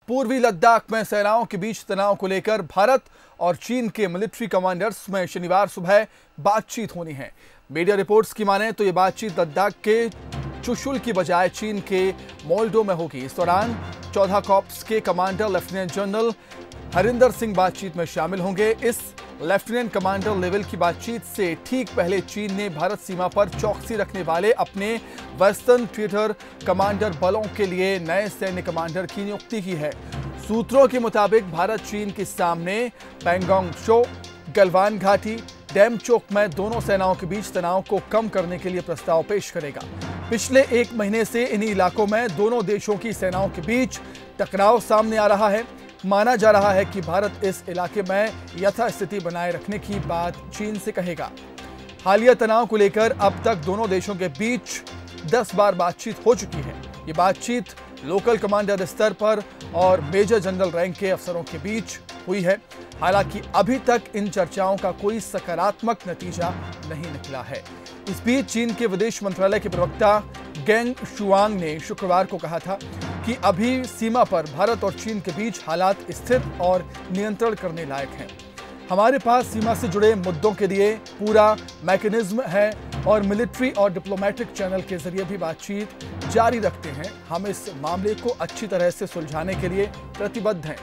पूर्वी लद्दाख में सेनाओं के बीच तनाव को लेकर भारत और चीन के मिलिट्री कमांडर्स में शनिवार सुबह बातचीत होनी है। मीडिया रिपोर्ट्स की माने तो ये बातचीत लद्दाख के चुशुल की बजाय चीन के मोल्डो में होगी। इस दौरान 14 कॉर्प्स के commander lieutenant general Harinder Singh बातचीत में शामिल होंगे। इस लेफ्टिनेंट कमांडर लेवल की बातचीत से ठीक पहले चीन ने भारत सीमा पर चौकसी रखने वाले अपने वेस्टर्न थिएटर कमांडर बलों के लिए नए सैन्य कमांडर की नियुक्ति की है। सूत्रों के मुताबिक भारत चीन के सामने पैंगोंग त्सो, गलवान घाटी, डेमचोक में दोनों सेनाओं के बीच तनाव को कम करने के लिए प्रस्ताव पेश करेगा। पिछले एक महीने से इन्हीं इलाकों में दोनों देशों की सेनाओं के बीच टकराव सामने आ रहा है। माना जा रहा है कि भारत इस इलाके में यथास्थिति बनाए रखने की बात चीन से कहेगा। हालिया तनाव को लेकर अब तक दोनों देशों के बीच 10 बार बातचीत हो चुकी है। ये बातचीत लोकल कमांडर स्तर पर और मेजर जनरल रैंक के अफसरों के बीच हुई है। हालांकि अभी तक इन चर्चाओं का कोई सकारात्मक नतीजा नहीं निकला है। इस बीच चीन के विदेश मंत्रालय के प्रवक्ता गेंग शुआंग ने शुक्रवार को कहा था कि अभी सीमा पर भारत और चीन के बीच हालात स्थिर और नियंत्रण करने लायक हैं। हमारे पास सीमा से जुड़े मुद्दों के लिए पूरा मैकेनिज्म है और मिलिट्री और डिप्लोमेटिक चैनल के जरिए भी बातचीत जारी रखते हैं। हम इस मामले को अच्छी तरह से सुलझाने के लिए प्रतिबद्ध हैं।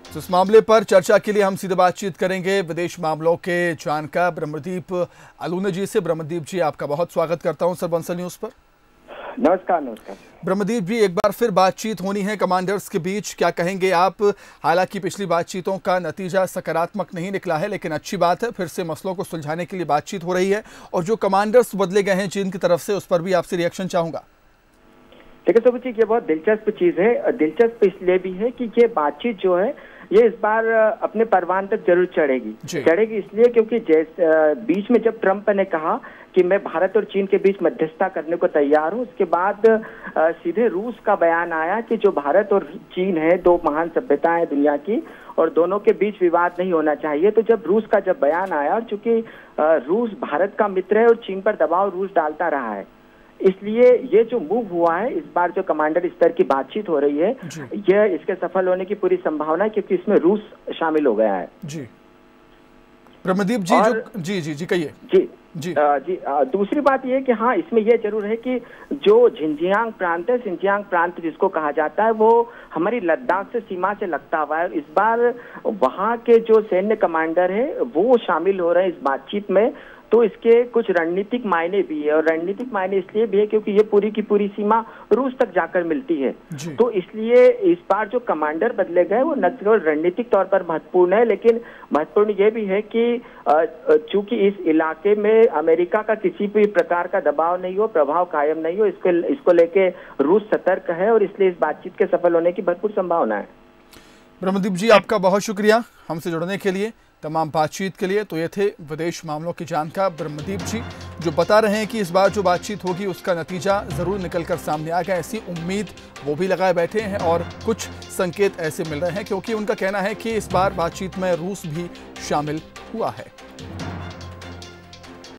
तो इस मामले पर चर्चा के लिए हम सीधे बातचीत करेंगे विदेश मामलों के जानकार ब्रह्मदीप अलूने जी से। ब्रह्मदीप जी, आपका बहुत स्वागत करता हूं सर बंसल न्यूज पर। नमस्कार। नमस्कार ब्रह्मदीप जी, एक बार फिर बातचीत होनी है कमांडर्स के बीच, क्या कहेंगे आप? हालांकि पिछली बातचीतों का नतीजा सकारात्मक नहीं निकला है, लेकिन अच्छी बात है, फिर से मसलों को सुलझाने के लिए बातचीत हो रही है। और जो कमांडर्स बदले गए हैं चीन की तरफ से, उस पर भी आपसे रिएक्शन चाहूंगा। देखिए सुब्रत जी, ये बहुत दिलचस्प चीज है। दिलचस्प इसलिए भी है कि ये बातचीत जो है ये इस बार अपने परवान तक जरूर चढ़ेगी इसलिए क्योंकि बीच में जब ट्रंप ने कहा कि मैं भारत और चीन के बीच मध्यस्थता करने को तैयार हूं, उसके बाद सीधे रूस का बयान आया कि जो भारत और चीन है, दो महान सभ्यताएं हैं दुनिया की, और दोनों के बीच विवाद नहीं होना चाहिए। तो जब रूस का बयान आया, और चूंकि रूस भारत का मित्र है और चीन पर दबाव रूस डालता रहा है, इसलिए ये जो मूव हुआ है, इस बार जो कमांडर स्तर की बातचीत हो रही है, यह इसके सफल होने की पूरी संभावना है, क्योंकि इसमें रूस शामिल हो गया है। जी ब्रह्मदीप जी, जी कहिए। जी दूसरी बात यह है कि हाँ, इसमें यह जरूर है कि जो झिंजियांग प्रांत है, सिंजियांग प्रांत जिसको कहा जाता है, वो हमारी लद्दाख से सीमा से लगता हुआ है। इस बार वहाँ के जो सैन्य कमांडर है वो शामिल हो रहे हैं इस बातचीत में। तो इसके कुछ रणनीतिक मायने भी है, और रणनीतिक मायने इसलिए भी है क्योंकि ये पूरी की पूरी सीमा रूस तक जाकर मिलती है। तो इसलिए इस बार जो कमांडर बदले गए वो न केवल रणनीतिक तौर पर महत्वपूर्ण है, लेकिन महत्वपूर्ण ये भी है कि चूंकि इस इलाके में अमेरिका का किसी भी प्रकार का दबाव नहीं हो, प्रभाव कायम नहीं हो, इसको लेके रूस सतर्क है, और इसलिए इस बातचीत के सफल होने की भरपूर संभावना है। ब्रह्मदीप जी, आपका बहुत शुक्रिया हमसे जुड़ने के लिए, तमाम बातचीत के लिए। तो ये थे विदेश मामलों के जानकार ब्रह्मदीप जी, जो बता रहे हैं कि इस बार जो बातचीत होगी उसका नतीजा जरूर निकलकर सामने आ गया, ऐसी उम्मीद वो भी लगाए बैठे हैं। और कुछ संकेत ऐसे मिल रहे हैं, क्योंकि उनका कहना है कि इस बार बातचीत में रूस भी शामिल हुआ है।